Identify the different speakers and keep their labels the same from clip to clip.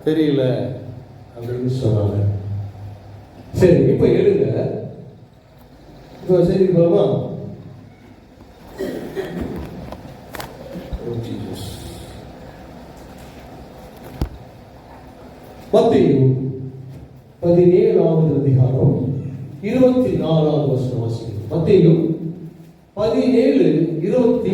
Speaker 1: தெரியல அப்படின்னு சொன்னாங்க. சரி, இப்ப எடுங்க. இப்போ சரி போலாமா? மத்தேயு 17வது அதிகாரம் 24வது வசனம் வாசிக்கிறோம். மத்தேயு 17:24.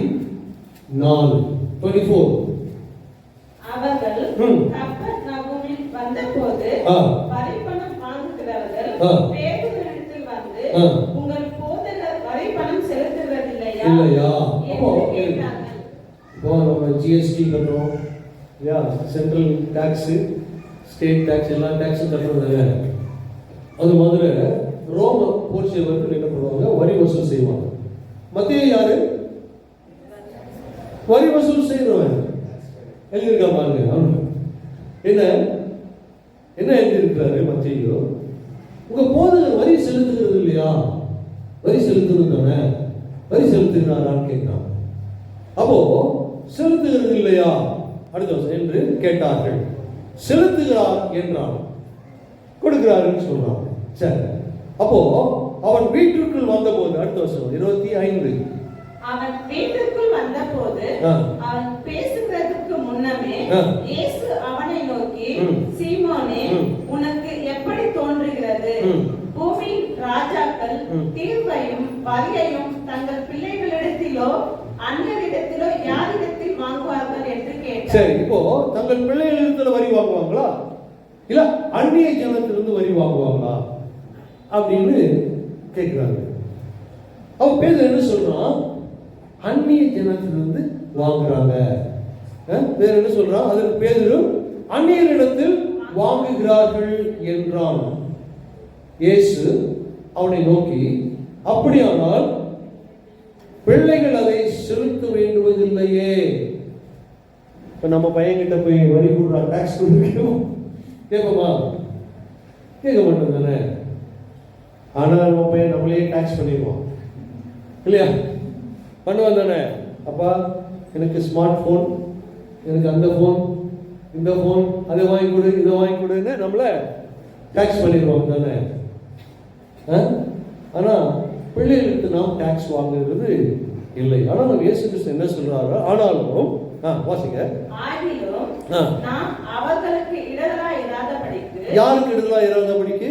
Speaker 2: அவர்கள் கப்பர்நகூமில் வந்தபோது வரிப்பணம் வாங்குகிறவர்கள் பேதுருவினிடத்தில் வந்து, உங்கள் போதகர் வரிப்பணம் செலுத்துவதில்லையா என்று கேட்டார்கள்.
Speaker 1: இப்போ நம்ம ஜிஎஸ்டி கட்டுறோம் இல்லையா, சென்ட்ரல் டாக்ஸ், ஸ்டேட் டாக்ஸ், எல்லா டாக்ஸும் கட்டுறது. அது மாதிரி ரோம போர் செய்வர்கள் என்ன பண்ணுவாங்க, வரி வசூல் செய்வாங்க. மத்திய யாரு வரி வசூல் செய்யறவன் எழுதியிருக்கா பாருங்க. என்ன என்ன எழுதியிருக்கிறாரு மத்தியோ, உங்க போதகர் வரி செலுத்துகிறது இல்லையா? வரி செலுத்துறது தானே, வரி செலுத்துகிறாரான்னு கேட்கிறான். அப்போ செலுத்துகிறது இல்லையா அடுத்த வருஷம் என்று கேட்டார்கள். செலுத்துகிறார் என்றான், கொடுக்கிறாருன்னு சொல்றான். சரி, அப்போ அவன் வீட்டிற்குள் வந்தபோது அடுத்த வருஷம் 25
Speaker 2: அவன் வீட்டிற்குள் வந்தபோது அவன் பேசுகிறதுக்கு முன்னமே இயேசு அவனை நோக்கி, சீமோனே, உனக்கு எப்படி தோன்றுகிறது? பூமி ராஜாக்கள் தீர்வையும் வரியையும் தங்கள் பிள்ளைகளிடத்திலோ அந்நியரிடத்திலோ யாரிடத்தில் வாங்குவார்கள் என்று கேட்டார்.
Speaker 1: சரி, இப்போ தங்கள் பிள்ளைகளிடத்துல வரி வாங்குவாங்களா இல்ல அந்நிய ஜனத்திலிருந்து வரி வாங்குவாங்களா அப்படின்னு கேட்கிறாங்க. அவன் பேர் என்ன சொல்றான்? அந்நிய ஜனத்திலிருந்து வாங்குறாங்க. வேற என்ன சொல்றான்? அதற்கு பேரு அந்நியரிடத்தில் வாங்குகிறார்கள் என்றான். இயேசு அவனை நோக்கி, அப்படியானால் பிள்ளைகள் அதை செலுத்த வேண்டுவதில்லையே. இப்ப நம்ம பையன்கிட்ட போய் வரி கொடுறா, டாக்ஸ் கொடுக்கணும் கேட்போமா? கேட்க மாட்டோம் தானே. ஆனால் நம்ம பையன் நம்மளே டாக்ஸ் பண்ணிடுவோம் இல்லையா? பண்ணுவான் தானே. அப்பா எனக்கு ஸ்மார்ட் ஃபோன், எனக்கு அந்த ஃபோன், இந்த ஃபோன், அதை வாங்கி கொடு, இதை வாங்கி கொடுன்னு நம்மள டாக்ஸ் பண்ணிடுவாங்க தானே. ஆனால் பிள்ளைகளுக்கு நாம் டாக்ஸ் வாங்குறது இல்லை. ஆனால் நம்ம இயேசு கிறிஸ்து என்ன சொல்றாரு? ஆனாலும் வாசிங்க, யாருக்கு இடரா இராதபடிக்கு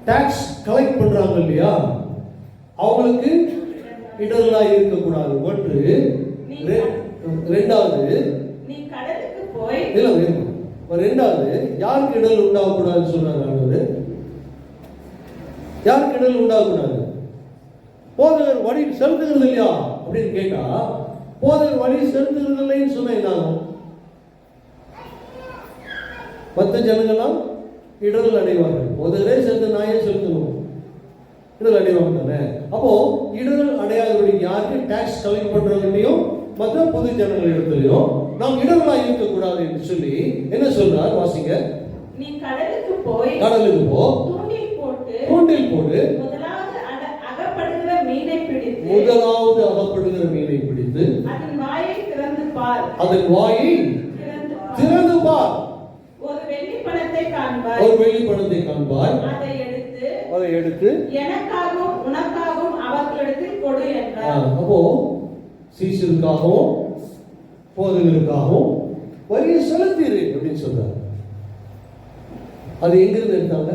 Speaker 1: டாக்ஸ் கலெக்ட் பண்றாங்க இல்லையா, அவங்களுக்கு இடரா இருக்கக்கூடாது. ஒன்று. ரெண்டாவது,
Speaker 2: நீ கடலுக்கு போய்
Speaker 1: இல்ல ரெண்டாவது, யாருக்கு இடல் உண்டாகக்கூடாதுன்னு சொல்றாங்க ஆண்டவர். யாருக்கு இடல் உண்டாகக்கூடாது? போதகர் வரி செலுத்துகிறது இல்லையா அப்படின்னு கேட்டா, போதகர் வரி செலுத்துகிறது இல்லைன்னு சொன்ன என்னாகும்? மற்ற ஜனங்கள்லாம் இடர்கள் அடைவார்கள். போதகரே செலுத்த, நாயே செலுத்தணும், இடர்கள் அடைவாங்க தானே. அப்போ இடர்கள் அடையாதபடி யாருக்கு டாக்ஸ் கலெக்ட் பண்றவங்களையும் மற்ற பொது ஜனங்களிடத்திலையும் நாம் இடர்களாக இருக்கக்கூடாது என்று சொல்லி என்ன சொல்றார்? வாசிங்க.
Speaker 2: நீ கடலுக்கு போ,
Speaker 1: தூண்டில் போட்டு
Speaker 2: முதலாவது அகப்படுகிற மீனை
Speaker 1: பிடித்து
Speaker 2: அதன் வாயை திறந்து பார். ஒரு வெள்ளி பணத்தை காண்பாய். அதை எடுத்து எனக்காகவும் உனக்காகவும் அவர்களிடத்தில் கொடு என்றார்.
Speaker 1: அப்போ சீசருக்காகவும் போதகருக்காகவும் வரியை செலுத்திரு அப்படின்னு சொல்றாரு. அது எங்கிருந்து எடுத்தாங்க?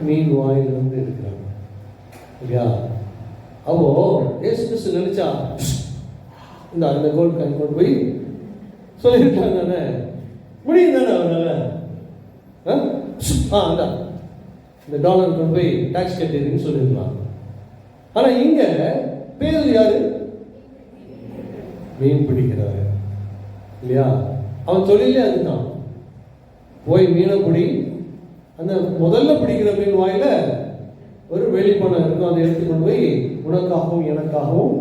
Speaker 1: மீன் வாயிலிருந்து எடுக்கிறாங்க இல்லையா? அப்போ இயேசு கிறிஸ்து நினைச்சா இந்த அந்த கோல்ட் காயின் கொண்டு போய் சொல்லியிருக்காங்க தானே, முடியும் தானே அவரால். அந்த இந்த டாலர் கொண்டு போய் டாக்ஸ் கட்டிடுன்னு சொல்லியிருக்கலாம். ஆனா இங்க பேர் யாரு? மீன் பிடிக்கிறாரு இல்லையா? அவன் தொழிலே அதுதான். போய் மீனை பிடி, அந்த முதல்ல பிடிக்கிற மீன் வாயில ஒரு வெளிப்பணம் இருக்கும், அதை எடுத்து கொண்டு போய் உனக்காகவும் எனக்காகவும்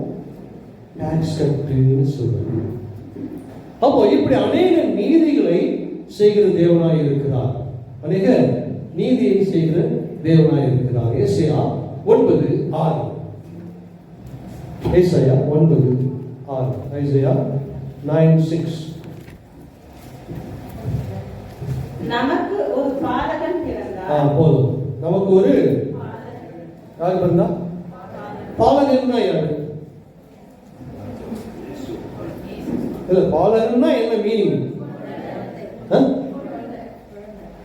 Speaker 1: டாக்ஸ் கட்டுன்னு சொல்றது. அப்போ இப்படி அநேக நீதிகளை செய்கிற தேவனாய் இருக்கிறார், அநேக நீதியை செய்கிற தேவனாய் இருக்கிறார். ஏசாயா 9:6. ஏசாயா 9:6. ஐசாயா 9:6.
Speaker 2: நமக்கு ஒரு பாலகன் பிறந்தார்.
Speaker 1: போதும். நமக்கு ஒரு யார் பிறந்தா? பாலகன்னா யாரு? இல்ல, பாலகன்னா என்ன மீனிங்?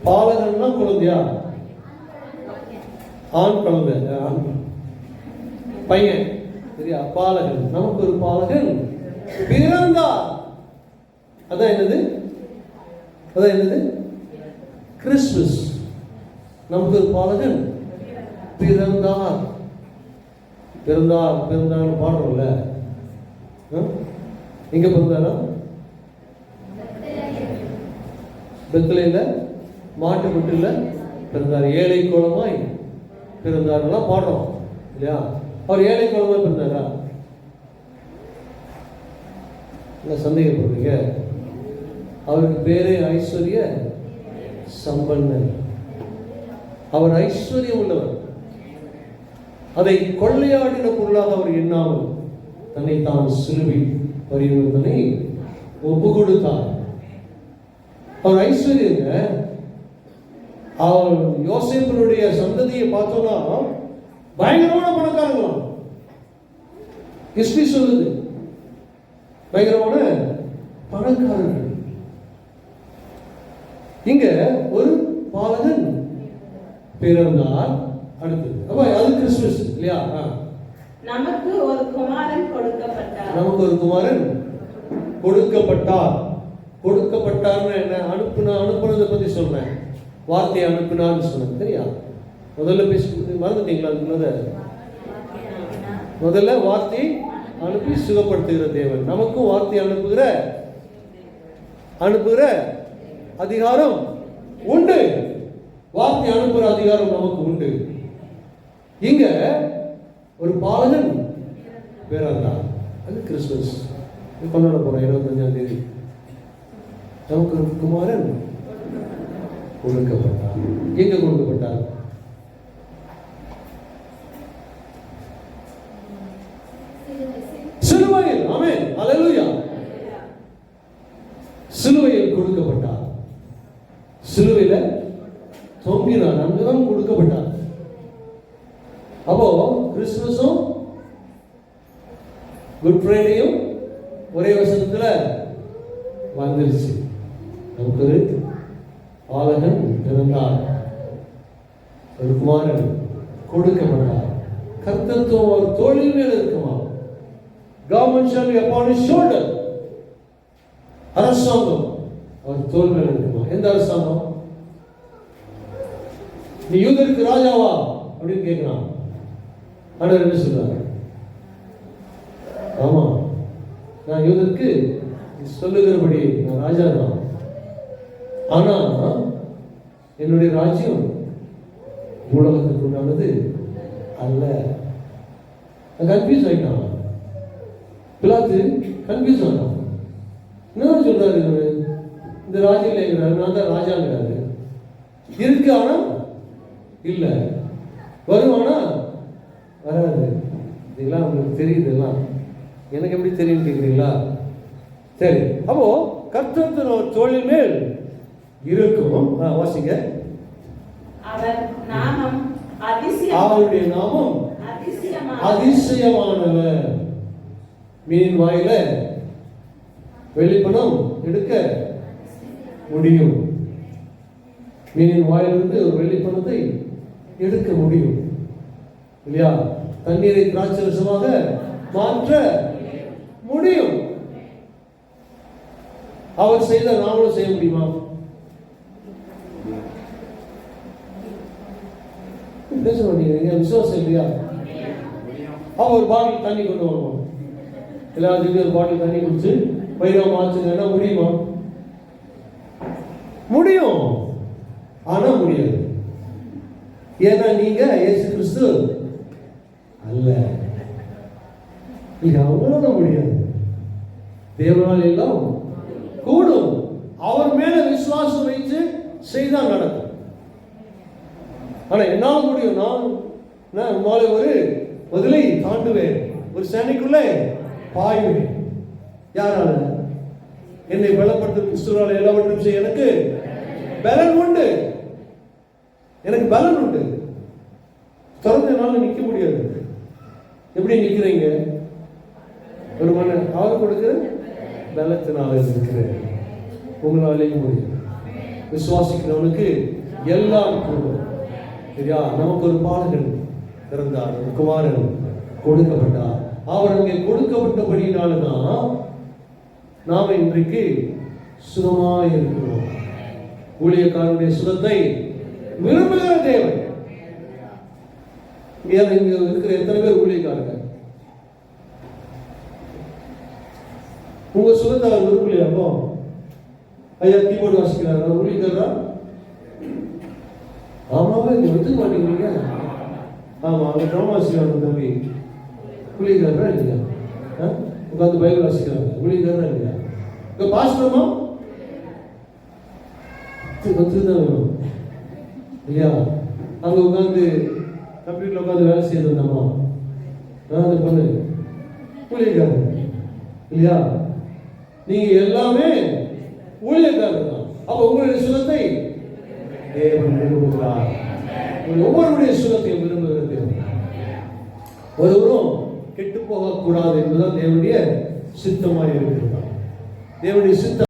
Speaker 1: பாலகன்னா குழந்தையா? ஆண் குழந்தை, பையன், சரியா? பாலகன். நமக்கு ஒரு பாலகன் பிறந்தார். அதான் என்னது? அதான் என்னது? கிறிஸ்துமஸ். நமக்கு ஒரு பாலகன் பிறந்தார். பிறந்தார் பிறந்தான்னு பாடுறோம்ல. எங்க பிறந்தாரா? பெத்லஹேம்ல மாட்டு முட்டில பிறந்தார். ஏழை கோலமாய் பிறந்தாரெல்லாம் பாடுறோம் இல்லையா? அவர் ஏழை கோலமாய் பிறந்தாரா? இல்லை, சந்தேகப்படுறீங்க. அவருக்கு பேரே ஐஸ்வர்ய சம்பன்னன். அவர் ஐஸ்வர்யம் உள்ளவர். அதை கொள்ளையாடின பொருளாக அவர் எண்ணாமல் தன்னைத்தான் சிலுவையில் பரிவர்த்தனை ஒப்பு கொடுத்தார். அவர் ஐஸ்வர்யங்க. அவர் யோசேப்பினுடைய சந்ததியை பார்த்தோம்னா பயங்கரமான பணக்காரங்களாம். ஹிஸ்டரி சொல்லுது, பயங்கரமான பணக்காரர்கள். இங்க ஒரு பாலகன் பிறந்தார். அடுத்தது அப்ப அது கிறிஸ்துமஸ் இல்லையா?
Speaker 2: நமக்கு ஒரு குமாரன் கொடுக்கப்பட்டார்.
Speaker 1: நமக்கு ஒரு குமாரன் கொடுக்கப்பட்டார். கொடுக்கப்பட்டார்னா என்ன? அனுப்புனதை பத்தி சொல்றேன். வார்த்தையை அனுப்பினார்னு சொன்னேன், சரியா? முதல்ல பேசி மறந்துட்டீங்களா? முதல்ல வார்த்தையை அனுப்பி சுகப்படுத்துகிற தேவன். நமக்கும் வார்த்தையை அனுப்புகிற அதிகாரம் உண்டு. வார்த்தை அனுப்புகிற அதிகாரம் நமக்கு உண்டு. இங்க ஒரு பாலகன் பிறந்தார். அது கிறிஸ்துமஸ் கொண்டாட போறோம் 25ஆம் தேதி. நமக்கு ஒரு குமாரன் கொடுக்கப்பட்டார். எங்க கொடுக்கப்பட்டார்? சிலுவையில். ஆமென், அல்லேலூயா. சிலுவையில் கொடுக்கப்பட்டார். சிலுவையில தொங்கினார், அங்குதான் கொடுக்கப்பட்டார். அப்போ கிறிஸ்துமஸும் குட் ஃப்ரைடேயும் ஒரே வசனத்துல வந்துருச்சு. நமக்கு ஒரு பாலகன் பிறந்தார், ஒரு குமாரன் கொடுக்கப்பட்டார். கர்த்தத்துவம் அவர் தோளின் மேல் இருக்குமா? Government shall be upon his shoulder. அரசாங்கம் அவர் தோள் மேல் இருக்குமா? எந்த அரசாங்கம்? நீ யூதருக்கு ராஜாவா அப்படின்னு கேட்கிறான். ஆண்டவர் என்ன சொல்றாரு? ஆமா, நான் யூதருக்கு சொல்லுகிறபடி நான் ராஜா தான். ஆனா என்னுடைய ராஜ்யம் உலகத்துக்கு உண்டானது அல்ல. கன்ஃபியூஸ் ஆயிட்டான். பிலாத்து கன்ஃபியூஸ் ஆனான். என்ன சொல்றாரு இவரு? இந்த ராஜ்யம் இல்லைங்கிறாரு, நான் தான் ராஜாங்கிறாரு. இருக்கு ஆனா இல்ல, வருவானா வராது. இதெல்லாம் உங்களுக்கு தெரியுது. எல்லாம் எனக்கு எப்படி தெரியும் கேட்குறீங்களா? சரி, அப்போ கர்த்தர் தோளின் மேல் இருக்கும். வாசிங்க. அவருடைய நாமம் அதிசயமானவர். மீன் வாயில வெளிப்பணம் எடுக்க முடியும். மீனின் வாயிலிருந்து ஒரு வெளிப்பணத்தை எடுக்க முடியும் இல்லையா? தண்ணீரை திராட்சரசமாக மாற்ற முடியும். அவர் செய்த நாமளும் செய்ய முடியுமா? பேச மாட்டீங்க, விசுவாசம் இல்லையா? அவன் ஒரு பாட்டில் தண்ணி கொண்டு வருவான். எல்லாத்துக்கும் ஒரு பாட்டில் தண்ணி குடிச்சு பயிரா மாச்சுங்கன்னா முடியுமா? முடியும், ஆனா முடியாது. ஏன்னா நீங்க இயேசு கிறிஸ்து அல்ல. அவங்களால முடியாது. தேவனால் எல்லாம் கூடும். அவர் மேல விசுவாசம் வைத்து செய்தா நடக்கும். ஆனா என்னால முடியும். நான் உமால ஒரு முதலை தாண்டுவேன், ஒரு சேனைக்குள்ளே பாய்வேன். யாரால? என்னை பலப்படுத்தும் கிறிஸ்துவால எல்லாவற்றையும் செய்ய எனக்கு பலன் உண்டு. எனக்கு பலன் உண்டு. தொடர்ந்து என்னால நிக்க முடியாது. எப்படி நிக்கிறீங்க? ஒரு மன அவர் கொடுக்கிற பலத்தினால இருக்கிறேன். உங்களாலேயும் முடியும். விசுவாசிக்கிறவனுக்கு எல்லாம் கூடும். சரியா? நமக்கு ஒரு பாலகன் பிறந்தார், ஒரு குமாரன் கொடுக்கப்பட்டார். அவர் அங்கே கொடுக்கப்பட்டபடினால்தான் நாம இன்றைக்கு சுகமாய் இருக்கிறோம். ஊழியக்காரனுடைய சுகத்தை விரும்புகிற தேவன். இங்க இருக்கிற எத்தனை பேர் ஊழியக்காரங்க? உங்க சுகத்தை அவர் விரும்பலையா? அப்போ ஐயா கீபோர்டு வாசிக்கிறாரா? ஊழியக்காரரா? ஆமாவே நீங்க ஒத்துக்க மாட்டேங்கிறீங்க. ஆமா, அவங்க ட்ராமா வாசிக்கிறாங்க. தம்பி ஊழியக்காரரா இல்லையா? உட்காந்து பைபிள் வாசிக்கிறாங்க. ஊழியக்காரரா இல்லையா? இங்க பாஸ்டர்மா ஒத்துதான் வேணும் இல்லையா? அங்க உட்காந்து கம்ப்யூட்டர்ல உட்காந்து வேலை செய்யறது வந்தோமா? அந்த பொண்ணு ஊழியக்காரர் இல்லையா? நீங்க எல்லாமே ஊழியக்காரர் தான். அப்ப உங்களுடைய சுகத்தை தேவன் விரும்புகிறார். ஒவ்வொருடைய சுகத்தையும் விரும்புகிறது. ஒருவரும் கெட்டு போக கூடாது என்பதுதான் தேவனுடைய சித்தமாக இருக்கிறார். தேவனுடைய சித்தம்